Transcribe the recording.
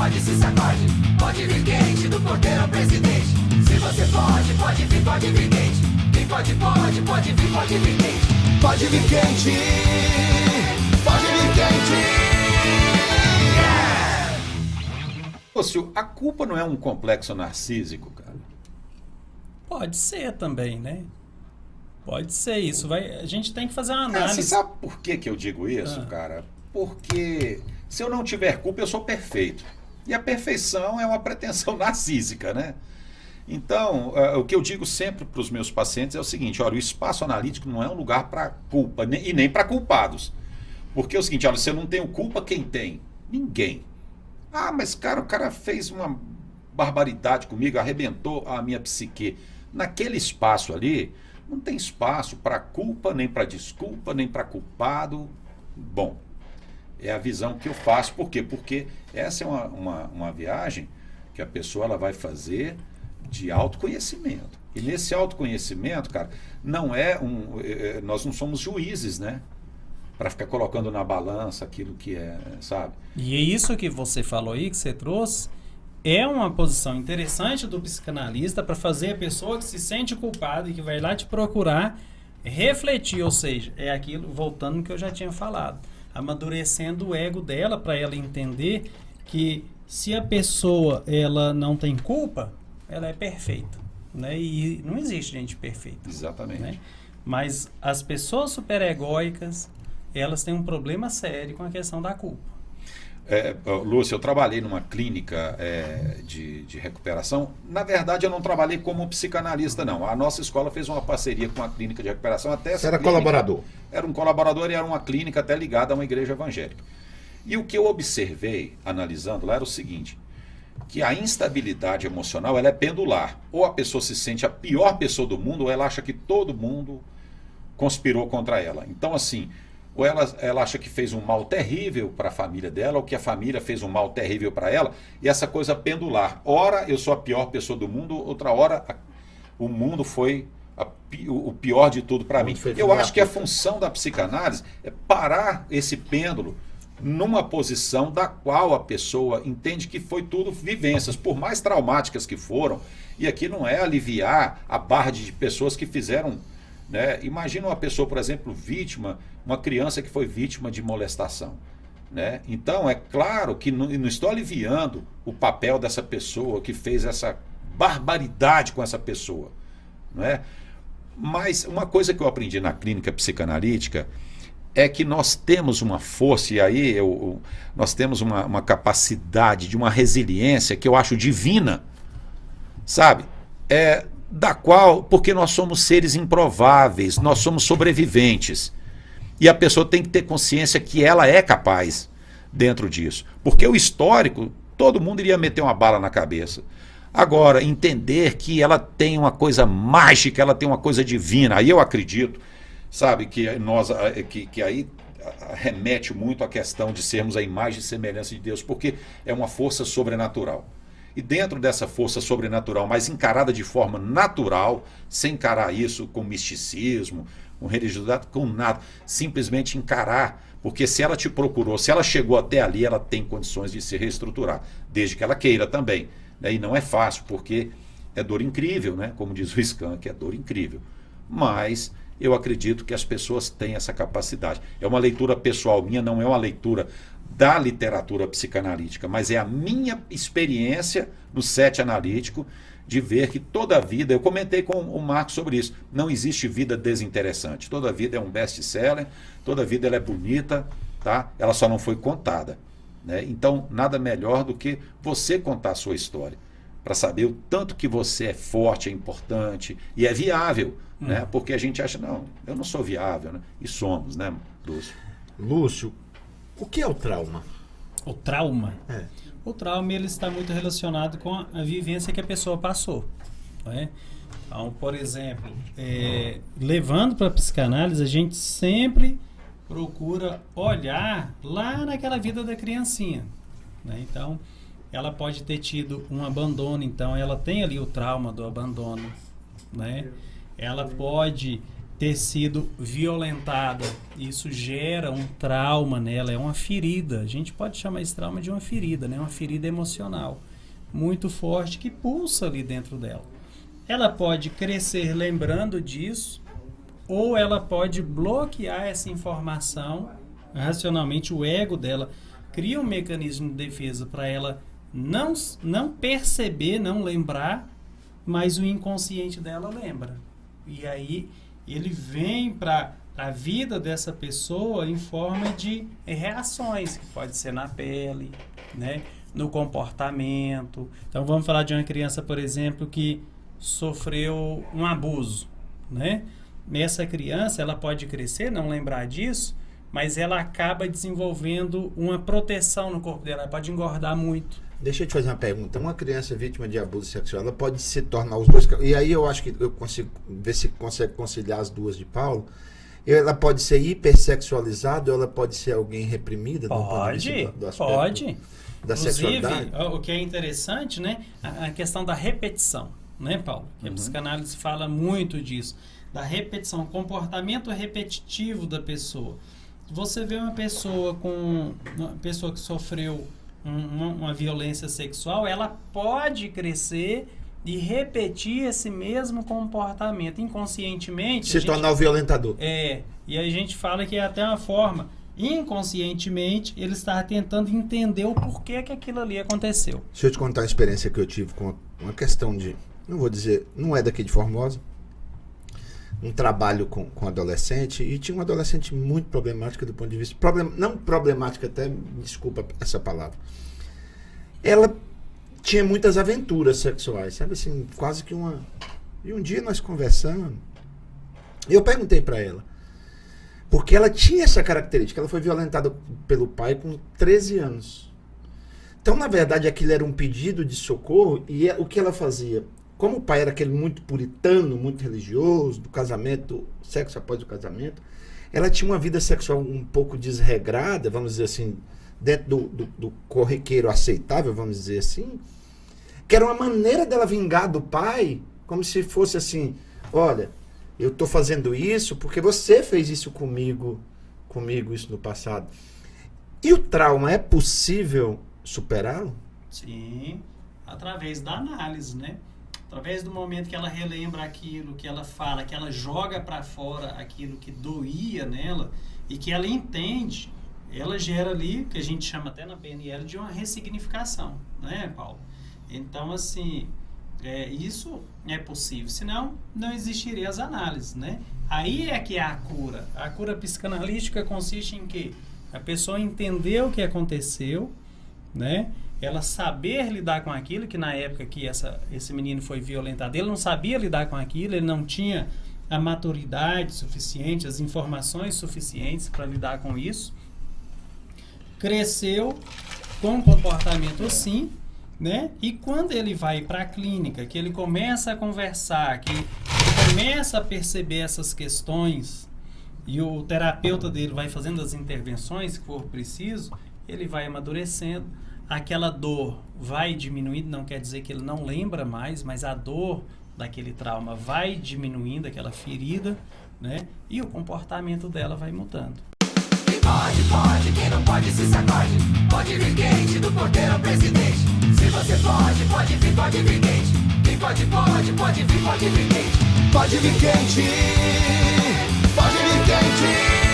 pode, se sacode. Pode vir quente, do porteiro ao presidente. Se você pode vir quente. Quem pode vir, pode vir quente. Pode vir quente, pode vir quente. Yeah! Lúcio, a culpa não é um complexo narcísico, cara? Pode ser também, né? Pode ser isso. A gente tem que fazer uma Cara, análise. você sabe por que eu digo isso, cara? Porque se eu não tiver culpa, eu sou perfeito. E a perfeição é uma pretensão narcísica, né? Então, o que eu digo sempre para os meus pacientes é o seguinte: olha, o espaço analítico não é um lugar para culpa e nem para culpados. Porque é o seguinte, olha, se eu não tenho culpa, quem tem? Ninguém. Ah, mas cara, o cara fez uma barbaridade comigo, arrebentou a minha psique. Naquele espaço ali, não tem espaço para culpa, nem para desculpa, nem para culpado. Bom, é a visão que eu faço. Por quê? Porque essa é uma viagem que a pessoa ela vai fazer de autoconhecimento. E nesse autoconhecimento, cara, nós não somos juízes, né? Para ficar colocando na balança aquilo que é, sabe? E é isso que você falou aí, que você trouxe, é uma posição interessante do psicanalista para fazer a pessoa que se sente culpada e que vai lá te procurar refletir, ou seja, é aquilo, voltando no que eu já tinha falado, amadurecendo o ego dela para ela entender que se a pessoa ela não tem culpa, ela é perfeita, né? E não existe gente perfeita. Exatamente. Né? Mas as pessoas superegóicas, elas têm um problema sério com a questão da culpa. Lúcio, eu trabalhei numa clínica de recuperação. Na verdade, eu não trabalhei como psicanalista, não. A nossa escola fez uma parceria com uma clínica de recuperação. Você era colaborador? Era um colaborador e era uma clínica até ligada a uma igreja evangélica. E o que eu observei, analisando lá, era o seguinte: que a instabilidade emocional ela é pendular. Ou a pessoa se sente a pior pessoa do mundo, ou ela acha que todo mundo conspirou contra ela. Então, assim, ou ela acha que fez um mal terrível para a família dela, ou que a família fez um mal terrível para ela, e essa coisa pendular. Ora, eu sou a pior pessoa do mundo, outra hora o mundo foi o pior de tudo para mim. Eu acho que a função da psicanálise é parar esse pêndulo numa posição da qual a pessoa entende que foi tudo vivências, por mais traumáticas que foram, e aqui não é aliviar a barra de pessoas que fizeram, né? Imagina uma pessoa, por exemplo, vítima, uma criança que foi vítima de molestação, né? Então, é claro que não estou aliviando o papel dessa pessoa que fez essa barbaridade com essa pessoa, não é? Mas uma coisa que eu aprendi na clínica psicanalítica é que nós temos uma força, e aí nós temos uma capacidade de uma resiliência que eu acho divina, sabe? Da qual, porque nós somos seres improváveis, nós somos sobreviventes. E a pessoa tem que ter consciência que ela é capaz dentro disso. Porque o histórico, todo mundo iria meter uma bala na cabeça. Agora, entender que ela tem uma coisa mágica, ela tem uma coisa divina, aí eu acredito, sabe, que aí remete muito à questão de sermos a imagem e semelhança de Deus, porque é uma força sobrenatural. E dentro dessa força sobrenatural, mas encarada de forma natural, sem encarar isso com misticismo, com religiosidade, com nada, simplesmente encarar, porque se ela te procurou, se ela chegou até ali, ela tem condições de se reestruturar, desde que ela queira também, né? E não é fácil, porque é dor incrível, né? Como diz o Skank, é dor incrível. Mas eu acredito que as pessoas têm essa capacidade. É uma leitura pessoal minha, não é uma leitura da literatura psicanalítica, mas é a minha experiência no set analítico de ver que toda a vida, eu comentei com o Marcos sobre isso, não existe vida desinteressante. Toda vida é um best-seller, toda vida ela é bonita, tá? Ela só não foi contada, né? Então, nada melhor do que você contar a sua história, para saber o tanto que você é forte, é importante e é viável, né? Porque a gente acha, não, eu não sou viável, né? E somos, né, Lúcio? Lúcio, o que é o trauma? O trauma? É. O trauma ele está muito relacionado com a vivência que a pessoa passou, né? Então, por exemplo, levando para a psicanálise, a gente sempre procura olhar lá naquela vida da criancinha, né? Então, ela pode ter tido um abandono, então ela tem ali o trauma do abandono, né? Ela pode ter sido violentada. Isso gera um trauma nela, é uma ferida. A gente pode chamar esse trauma de uma ferida, né? Uma ferida emocional muito forte que pulsa ali dentro dela. Ela pode crescer lembrando disso, ou ela pode bloquear essa informação racionalmente. O ego dela cria um mecanismo de defesa para ela não perceber, não lembrar, mas o inconsciente dela lembra. E aí ele vem para a vida dessa pessoa em forma de reações, que pode ser na pele, né? No comportamento. Então vamos falar de uma criança, por exemplo, que sofreu um abuso, né? Essa criança, ela pode crescer, não lembrar disso, mas ela acaba desenvolvendo uma proteção no corpo dela, ela pode engordar muito. Deixa eu te fazer uma pergunta. Uma criança vítima de abuso sexual, ela pode se tornar os dois... E aí eu acho que eu consigo ver se consegue conciliar as duas de Paulo. Ela pode ser hipersexualizada ou ela pode ser alguém reprimida? Pode, do aspecto pode. Da sexualidade? O que é interessante, né? A questão da repetição, né, Paulo? Que a psicanálise fala muito disso. Da repetição, comportamento repetitivo da pessoa. Você vê uma pessoa que sofreu uma violência sexual, ela pode crescer e repetir esse mesmo comportamento inconscientemente. Se tornar o violentador. E a gente fala que é até uma forma, inconscientemente, ele está tentando entender o porquê que aquilo ali aconteceu. Deixa eu te contar a experiência que eu tive com uma questão de, não vou dizer, não é daqui de Formosa, um trabalho com adolescente, e tinha uma adolescente muito problemática do ponto de vista... não problemática, até, desculpa essa palavra. Ela tinha muitas aventuras sexuais, sabe assim, quase que uma... E um dia nós conversando, eu perguntei para ela, porque ela tinha essa característica, ela foi violentada pelo pai com 13 anos. Então, na verdade, aquilo era um pedido de socorro, e o que ela fazia... Como o pai era aquele muito puritano, muito religioso, do casamento, sexo após o casamento, ela tinha uma vida sexual um pouco desregrada, vamos dizer assim, dentro do corriqueiro aceitável, vamos dizer assim, que era uma maneira dela vingar do pai, como se fosse assim, olha, eu estou fazendo isso porque você fez isso comigo isso no passado. E o trauma é possível superá-lo? Sim, através da análise, né? Através do momento que ela relembra aquilo, que ela fala, que ela joga para fora aquilo que doía nela e que ela entende, ela gera ali, que a gente chama até na PNL de uma ressignificação, né, Paulo? Então, assim, isso é possível, senão não existiriam as análises, né? Aí é que é a cura. A cura psicanalítica consiste em quê? A pessoa entender o que aconteceu, né? Ela saber lidar com aquilo, que na época que esse menino foi violentado, ele não sabia lidar com aquilo, ele não tinha a maturidade suficiente, as informações suficientes para lidar com isso. Cresceu com um comportamento assim, né? E quando ele vai para a clínica, que ele começa a conversar, que ele começa a perceber essas questões e o terapeuta dele vai fazendo as intervenções que for preciso, ele vai amadurecendo. Aquela dor vai diminuindo, não quer dizer que ele não lembra mais, mas a dor daquele trauma vai diminuindo, aquela ferida, né? E o comportamento dela vai mudando. Quem pode, quem não pode se sacode. Pode vir quente, do porteiro ao presidente. Se você pode vir quente. Quem pode vir quente. Pode vir quente, pode vir quente.